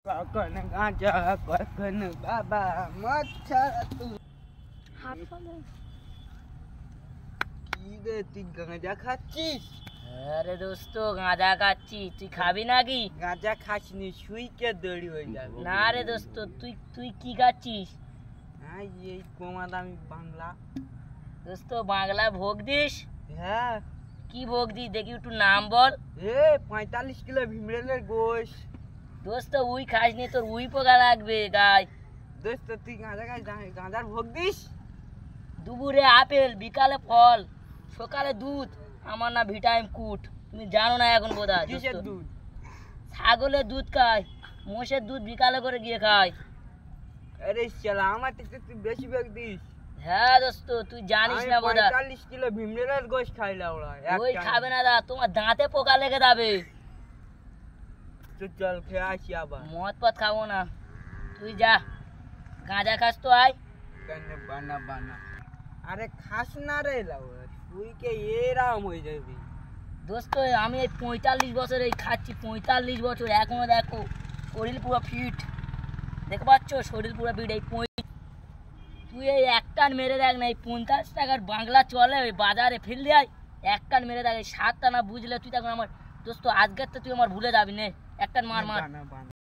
কখন গাঁজা কখন বাবা মচ্ছা তুই হাত ফলে কি রে তুই গাঁজা খাচ্ছিস? আরে দোস্ত গাঁজা খাচ্ছি, তুই খাবি নাকি? গাঁজা খাসনি শুইকে দড়ি হয়ে যাবে। না রে দোস্ত, তুই তুই কি খাচ্ছিস? হ্যাঁ এই কমা দামি বাংলা। দোস্ত বাংলা ভোগ দিস? হ্যাঁ। কি ভোগ দিস দেখি, একটু নাম বল। 45 কিলো ভিমরেলের গোশ। দোস্ত উই খাস নি, তোর উই পোকা লাগবে গায়ে। দোস্ত তুই গাঁজা খাস, গাঁজার ভোগ দিস? দুপুরে আপেল, বিকালে ফল, সকালে দুধ। আমার না ভিটামিন কুট, তুমি জানো না এখন বোধহয়। কিসের দুধ? ছাগলের দুধ খায়, মোষের দুধ বিকালে করে গিয়ে খায়। আরে শালা আমার থেকে তুই বেশি ভোগ দিস। হ্যাঁ দোস্ত তুই জানিস না বোধহয়। 45 কিলো ভিমরেলের গোশ খাইলা ওরা। ওই খাবে না দা, তোমার দাঁতে পোকা লেগে যাবে। চল খেয়ে আসি আবার। মদ পথ খাবো না, তুই যা গাঁজা খাস তো আয়। কেন বানা বানা? আরে খাস না রে লাউড়া, তুই কে এরাম হয়ে যাবি। দোস্ত আমি এই 45 বছর এই খাচ্ছি, 45 বছর এখনো দেখো শরীর পুরো ফিট। দেখতে পাচ্ছ শরীর পুরো ফিট। তুই এই একটান মেরে দেখ না, এই 50 টাকার বাংলা চলে ওই বাজারে ফিরলে আয়, একটান মেরে দেখ। এই 7টা না বুঝলে তুই তখন আমার দোস্ত আজকের তো তুই আমার ভুলে যাবি নে। একটান মার মার। বানা বানা।